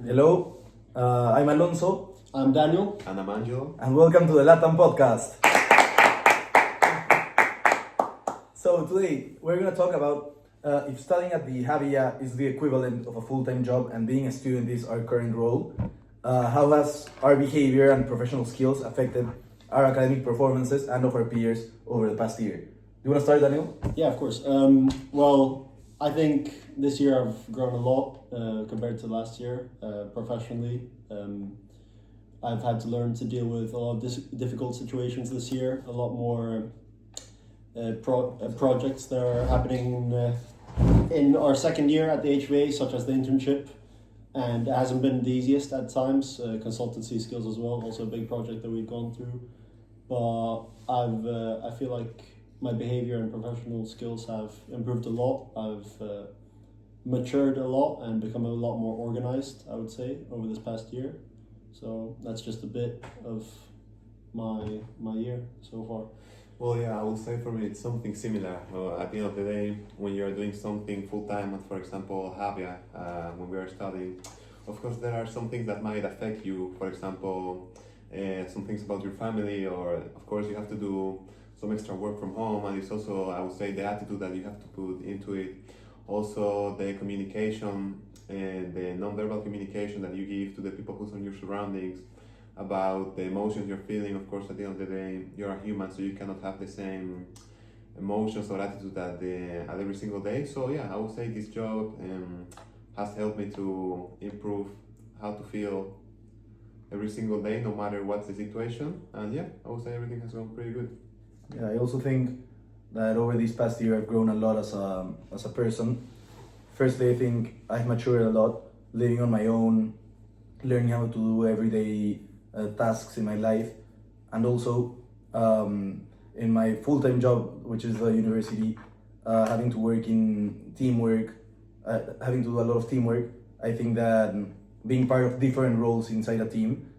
Hello, I'm Alonso, I'm Daniel. And I'm Angelo. and welcome to the Latam podcast. So today we're going to talk about if studying at the Javia is the equivalent of a full-time job and being a student is our current role. How has our behavior and professional skills affected our academic performances and of our peers over the past year? Do you want to start, Daniel? Yeah, of course. Well, I think this year I've grown a lot compared to last year professionally. I've had to learn to deal with a lot of difficult situations this year, a lot more projects that are happening in our second year at the HVA, such as the internship, and it hasn't been the easiest at times. Consultancy skills as well, also a big project that we've gone through. But I feel like my behavior and professional skills have improved a lot. I've matured a lot and become a lot more organized, I would say, over this past year. So that's just a bit of my year so far. Well, yeah, I will say for me it's something similar. At the end of the day, when you're doing something full time, for example, Javia, when we are studying, of course there are some things that might affect you. For example, some things about your family, or of course you have to do some extra work from home, and it's also, I would say, the attitude that you have to put into it. Also, the communication and the non-verbal communication that you give to the people who's on your surroundings about the emotions you're feeling. Of course, at the end of the day, you're a human, so you cannot have the same emotions or attitude at every single day. So yeah, I would say this job has helped me to improve how to feel every single day, no matter what's the situation. And yeah, I would say everything has gone pretty good. Yeah, I also think that over this past year I've grown a lot as a person. Firstly, I think I've matured a lot, living on my own, learning how to do everyday tasks in my life, and also in my full-time job, which is the university, having to work in teamwork, having to do a lot of teamwork. I think that being part of different roles inside a team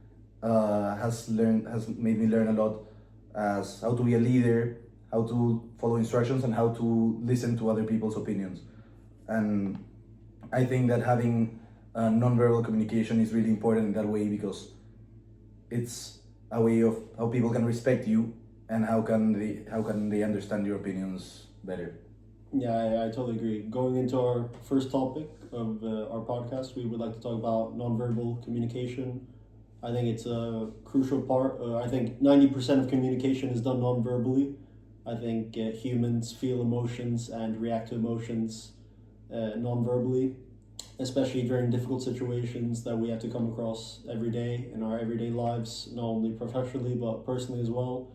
has made me learn a lot as how to be a leader, how to follow instructions, and how to listen to other people's opinions. And I think that having non-verbal communication is really important in that way, because it's a way of how people can respect you and how can they understand your opinions better. Yeah, I totally agree. Going into our first topic of our podcast, we would like to talk about nonverbal communication. I think it's a crucial part. I think 90% of communication is done non-verbally. I think humans feel emotions and react to emotions non-verbally, especially during difficult situations that we have to come across every day in our everyday lives, not only professionally but personally as well.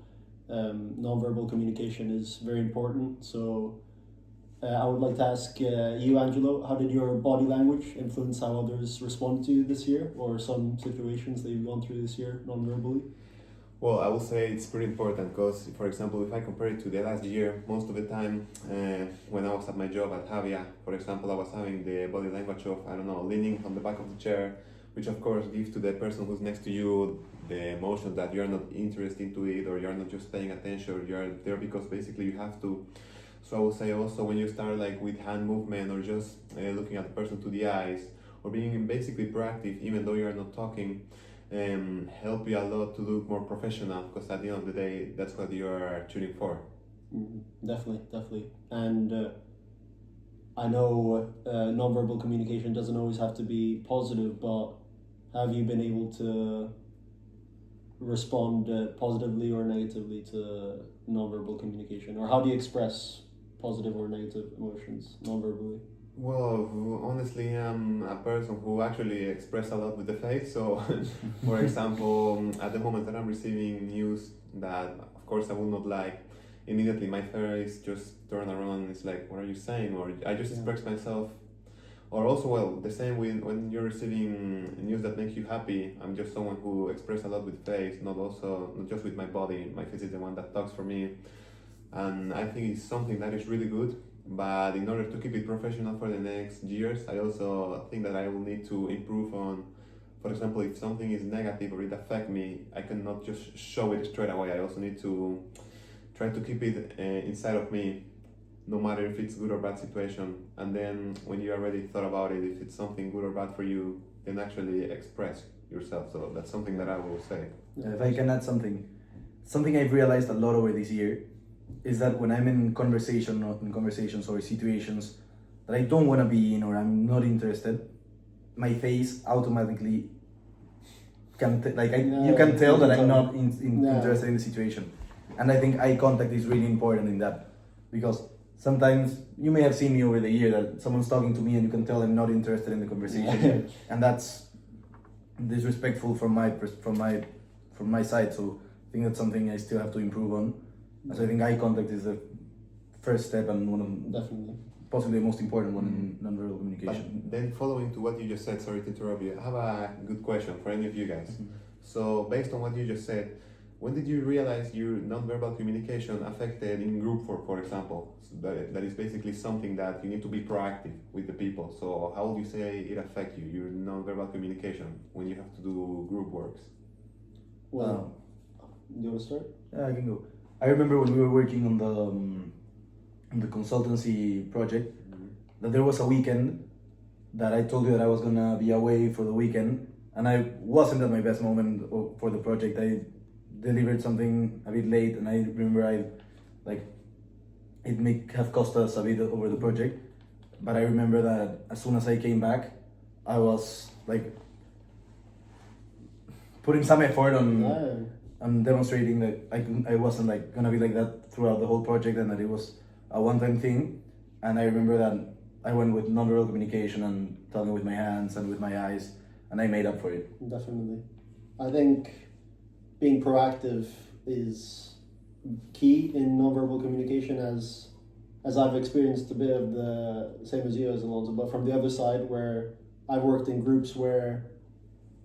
Non-verbal communication is very important. So I would like to ask you, Angelo, how did your body language influence how others responded to you this year, or some situations that you've gone through this year non-verbally? Well, I will say it's pretty important because, for example, if I compare it to the last year, most of the time when I was at my job at Javia, for example, I was having the body language of, I don't know, leaning on the back of the chair, which of course gives to the person who's next to you the emotion that you're not interested into it, or you're not just paying attention, you're there because basically you have to. So I would say also when you start like with hand movement, or just looking at the person to the eyes, or being basically proactive even though you're not talking, help you a lot to look more professional, because at the end of the day that's what you are tuning for. Definitely. And I know nonverbal communication doesn't always have to be positive, but have you been able to respond positively or negatively to nonverbal communication, or how do you express positive or negative emotions nonverbally? Well, honestly, I'm a person who actually express a lot with the face. So, for example, at the moment that I'm receiving news that, of course, I will not like, immediately my face just turn around and it's like, what are you saying? Or I just express myself. Or also, well, the same when you're receiving news that makes you happy. I'm just someone who express a lot with face, not just with my body. My face is the one that talks for me, and I think it's something that is really good. But in order to keep it professional for the next years, I also think that I will need to improve on, for example, if something is negative or it affects me, I cannot just show it straight away. I also need to try to keep it inside of me, no matter if it's good or bad situation. and then when you already thought about it, if it's something good or bad for you, then actually express yourself. So that's something that I will say. If I can add something I've realized a lot over this year is that when I'm in conversations or situations that I don't want to be in or I'm not interested, my face automatically you can tell that I'm not interested in the situation, and I think eye contact is really important in that, because sometimes you may have seen me over the year that someone's talking to me and you can tell I'm not interested in the conversation, and that's disrespectful from my side. So I think that's something I still have to improve on. So I think eye contact is the first step and one of Definitely. possibly the most important one in nonverbal communication. But then following to what you just said, sorry to interrupt you, I have a good question for any of you guys. So based on what you just said, when did you realize your nonverbal communication affected in group work, for example? So that is basically something that you need to be proactive with the people. So how would you say it affect you, your nonverbal communication, when you have to do group works? Well, do you want to start? Yeah, I can go. I remember when we were working on the consultancy project, that there was a weekend that I told you that I was gonna be away for the weekend, and I wasn't at my best moment for the project. I delivered something a bit late, and I remember it may have cost us a bit over the project, but I remember that as soon as I came back, I was like putting some effort on demonstrating that I wasn't like gonna be like that throughout the whole project, and that it was a one-time thing. And I remember that I went with nonverbal communication and talking with my hands and with my eyes, and I made up for it. Definitely. I think being proactive is key in nonverbal communication, as I've experienced a bit of the same as you, as Alonso, but from the other side, where I've worked in groups where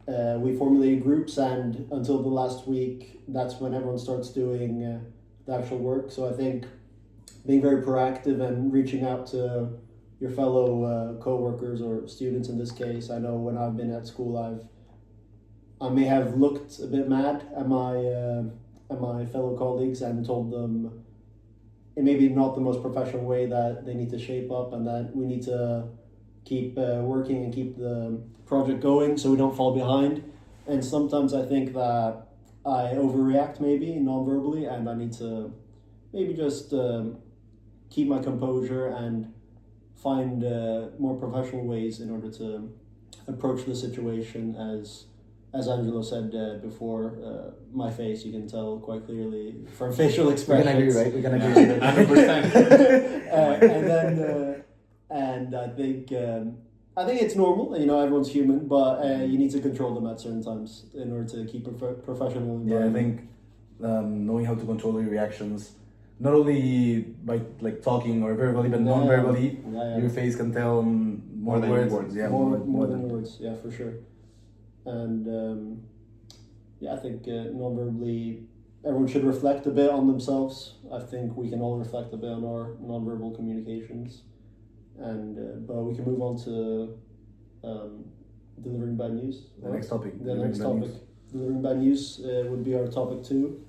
we formulate groups, and until the last week, that's when everyone starts doing the actual work. So I think being very proactive and reaching out to your fellow co-workers or students in this case. I know when I've been at school, I may have looked a bit mad at my fellow colleagues and told them in maybe not the most professional way that they need to shape up and that we need to keep working and keep the project going so we don't fall behind. And sometimes I think that I overreact maybe non-verbally, and I need to maybe just keep my composure and find more professional ways in order to approach the situation. As Angelo said before, my face, you can tell quite clearly from facial We expressions. can agree, right? We can agree. 100%. And then and I think it's normal. You know, everyone's human, but you need to control them at certain times in order to keep a professional environment. Yeah, I think knowing how to control your reactions, not only by like talking or verbally, but non-verbally, your face can tell more than words. words. Yeah, more than words. Yeah, for sure. And I think non-verbally, everyone should reflect a bit on themselves. I think we can all reflect a bit on our non-verbal communications, and but we can move on to delivering bad news. The next topic. The next topic, delivering bad news, would be our topic 2,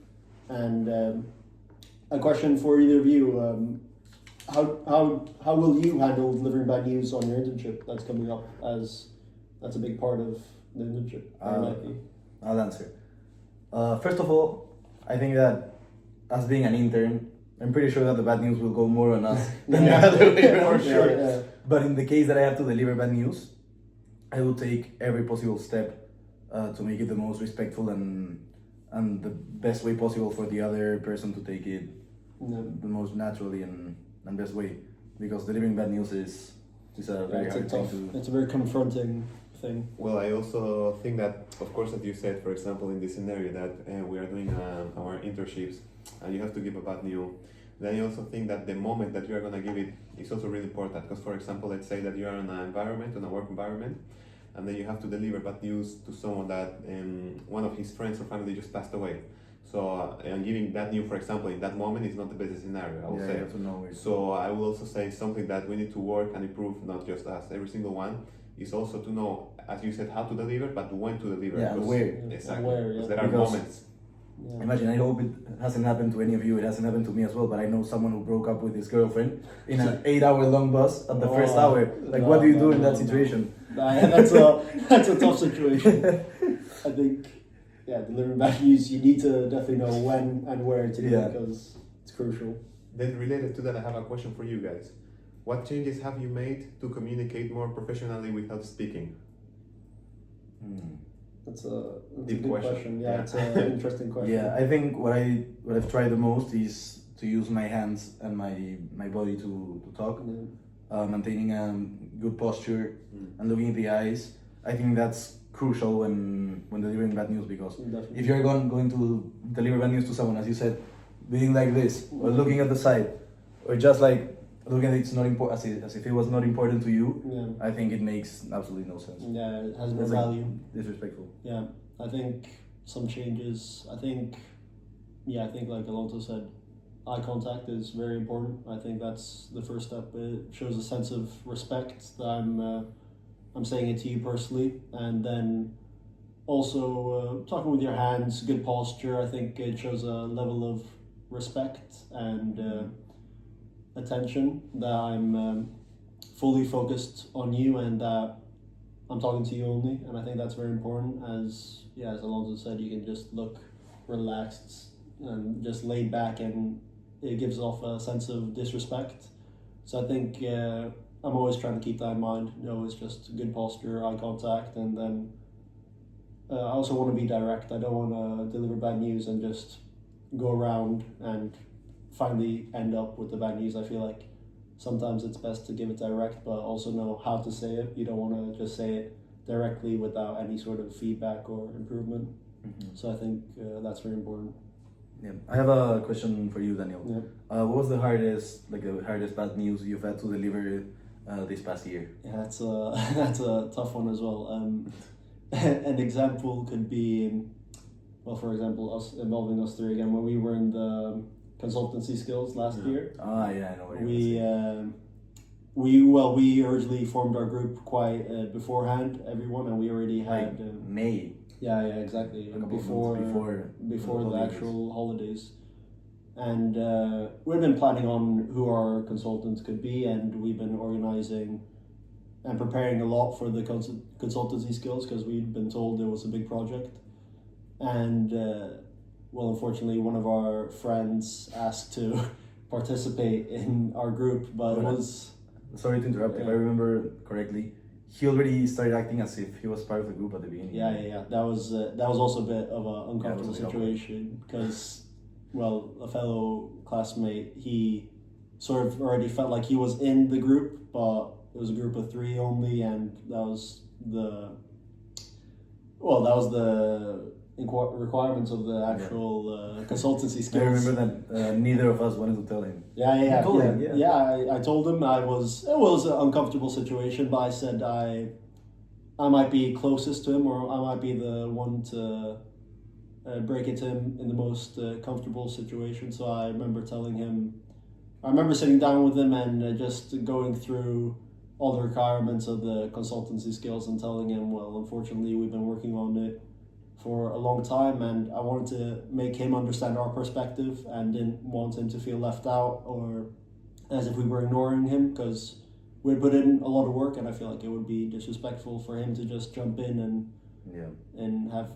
and a question for either of you: how will you handle delivering bad news on your internship that's coming up? As that's a big part of the internship. I'll answer. First of all, I think that as being an intern, I'm pretty sure that the bad news will go more on us than the other way around, for sure. Yeah. But in the case that I have to deliver bad news, I will take every possible step to make it the most respectful and the best way possible for the other person to take it the most naturally and best way. Because delivering bad news is a very hard thing to. It's a very confronting thing. Well, I also think that, of course, as you said, for example, in this scenario that we are doing our internships and you have to give a bad news, then I also think that the moment that you are going to give it is also really important. Because, for example, let's say that you are in a work environment, and then you have to deliver bad news to someone that one of his friends or family just passed away. So giving that news, for example, in that moment is not the best scenario, I would say. You have to know it. So I will also say something that we need to work and improve, not just us, every single one, is also to know, as you said, how to deliver, but when to deliver. Yeah, because- where. Exactly. Where, yeah. Because there are Because- moments. Yeah. Imagine, I hope it hasn't happened to any of you, it hasn't happened to me as well, but I know someone who broke up with his girlfriend in an 8-hour long bus at the first hour. Like, what do you do in that situation? Nah, that's a tough situation. I think, delivering bad news, you need to definitely know when and where to do it because it's crucial. Then related to that, I have a question for you guys. What changes have you made to communicate more professionally without speaking? That's a Deep good question. question. Yeah, Yeah. it's an interesting question. Yeah, I think what I've tried the most is to use my hands and my body to talk, maintaining a good posture and looking in the eyes. I think that's crucial when delivering bad news, because Definitely. if you're going to deliver bad news to someone, as you said, being like this or looking at the side or just like looking at it's not important as if it was not important to you, I think it makes absolutely no sense. Yeah, it has no It's like value. disrespectful. Yeah, I think some changes. I think like Alonso said, eye contact is very important. I think that's the first step. It shows a sense of respect that I'm saying it to you personally, and then also talking with your hands, good posture. I think it shows a level of respect and attention that I'm fully focused on you and that I'm talking to you only, and I think that's very important. As Alonso said, you can just look relaxed and just laid back, and it gives off a sense of disrespect. So I think I'm always trying to keep that in mind. It's just good posture, eye contact, and then I also want to be direct. I don't want to deliver bad news and just go around and finally end up with the bad news. I feel like sometimes it's best to give it direct, but also know how to say it. You don't want to just say it directly without any sort of feedback or improvement. So I think that's very important. Yeah, I have a question for you, Daniel. Yeah. What was the hardest bad news you've had to deliver this past year? Yeah, that's a tough one as well. An example could be, well, for example, involving us three again, when we were in the consultancy skills last year. Yeah, I know what you're saying. We originally formed our group quite beforehand, everyone, and we already had May. Yeah, exactly. A couple of Before months the holidays. actual holidays, and we've been planning on who our consultants could be, and we've been organizing and preparing a lot for the consultancy skills because we'd been told it was a big project, and well, unfortunately, one of our friends asked to participate in our group, but it was. Sorry to interrupt. If I remember correctly, he already started acting as if he was part of the group at the beginning. Yeah. That was also a bit of an uncomfortable Yeah, situation because, well, a fellow classmate, he sort of already felt like he was in the group, but it was a group of three only, and that was the requirements of the actual consultancy skills. I remember that neither of us wanted to tell him. Yeah. told him, I told him it was an uncomfortable situation, but I said I might be closest to him, or I might be the one to break it to him in the most comfortable situation. So I remember sitting down with him and just going through all the requirements of the consultancy skills and telling him, well, unfortunately, we've been working on it for a long time, and I wanted to make him understand our perspective and didn't want him to feel left out or as if we were ignoring him, because we put in a lot of work, and I feel like it would be disrespectful for him to just jump in and have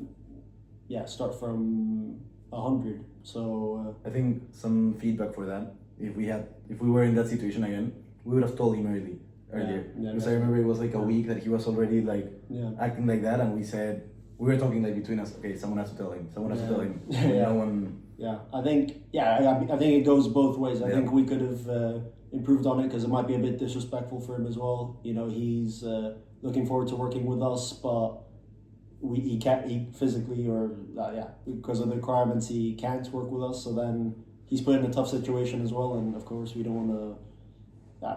start from 100. So I think some feedback for that. If we were in that situation again, we would have told him earlier. Because I remember it was like a week that he was already acting like that, and we were talking like between us. Okay, someone has to tell him. Someone has to tell him. No one. Yeah, I think it goes both ways. I think we could have improved on it because it might be a bit disrespectful for him as well. He's looking forward to working with us, but he physically because of the requirements he can't work with us. So then he's put in a tough situation as well, and of course we don't want to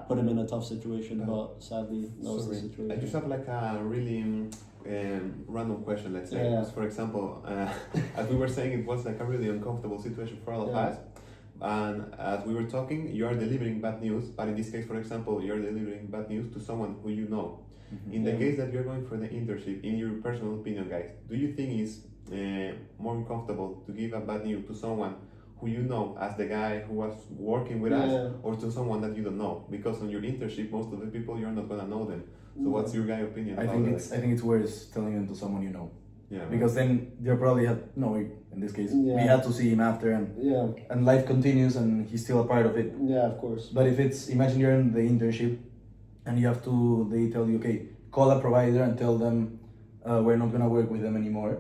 put him in a tough situation. But sadly, that was the situation. I just have like a really random question, let's say. Because, for example, as we were saying, it was like a really uncomfortable situation for all of us. And as we were talking, you are delivering bad news, but in this case, for example, you are delivering bad news to someone who you know. In the Yeah. case that you're going for the internship, in your personal opinion, guys, do you think it's more comfortable to give a bad news to someone who you know as the guy who was working with us, Yeah. or to someone that you don't know? Because on your internship, most of the people you're not gonna know them. So Yeah. what's your guy opinion? I about think that? I think it's worth telling them to someone you know, Yeah. because then they probably had no. In this case, we Yeah. had to see him after, Yeah, and life continues, and he's still a part of it. yeah, of course. But if it's, imagine you're in the internship, and you have to, they tell you, okay, call a provider and tell them we're not gonna work with them anymore.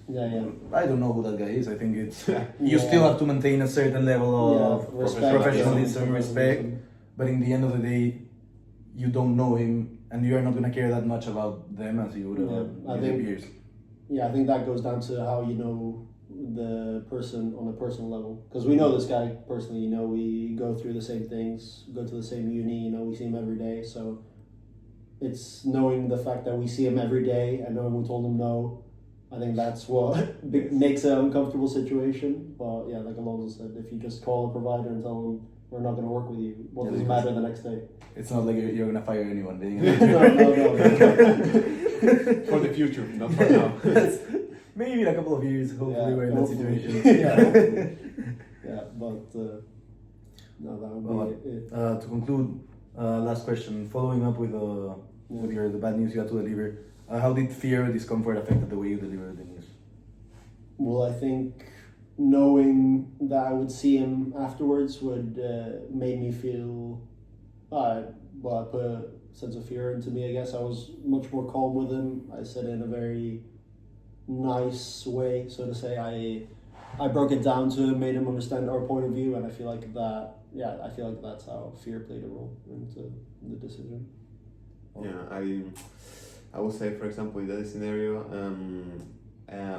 Yeah, yeah. I don't know who that guy is. I think it's you Yeah. still have to maintain a certain level of Yeah, respect. professionalism, respect. But in the end of the day, you don't know him, and you are not gonna care that much about them as you would have Yeah, I with your think- peers. Yeah, I think that goes down to how you know the person on a personal level. Because we know this guy personally, you know, we go through the same things, go to the same uni, you know, we see him every day. So it's knowing the fact that we see him every day and knowing we told him no. I think that's what makes an uncomfortable situation. But yeah, like Alonso said, if you just call a provider and tell them we're not going to work with you, what Yeah, does it because- matter the next day? It's not like you're gonna fire anyone. No. For the future, not for now. Maybe in a couple of years, hopefully, Yeah, we're in that hopefully. situation. Yeah, but no, that would Well, be it. To conclude, last question. Following up with the bad news you had to deliver, how did fear or discomfort affect the way you delivered the news? Well, I think knowing that I would see him afterwards would made me feel, well, I put a sense of fear into me. I guess I was much more calm with him. I said it in a very nice way, so to say. I broke it down to him, made him understand our point of view, and I feel like that. Yeah, I feel like that's how fear played a role into the decision. Yeah, I would say, for example, in that scenario,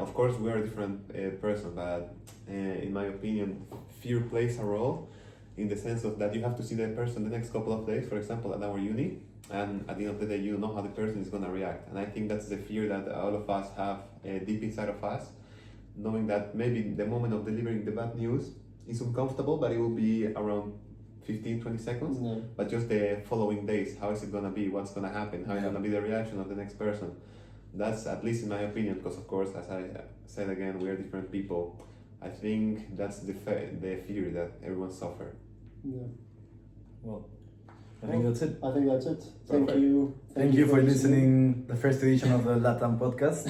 of course we are a different person, but in my opinion, fear plays a role in the sense of that you have to see that person the next couple of days, for example, at our uni, and at the end of the day, you don't know how the person is going to react. And I think that's the fear that all of us have deep inside of us, knowing that maybe the moment of delivering the bad news is uncomfortable, but it will be around 15-20 seconds. Yeah. But just the following days, how is it gonna be? What's gonna happen? How is Yeah. gonna be the reaction of the next person? That's, at least in my opinion, because of course, as I said again, we are different people. I think that's the fear that everyone suffer. Yeah. Well, I think that's it. I think that's it. Thank Perfect. you. Thank you for listening the first edition of the Latam podcast.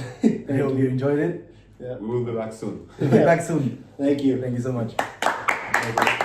I hope you enjoyed it. Yeah. We will be back soon. We'll be back soon. Thank you. Thank you so much. Thank you.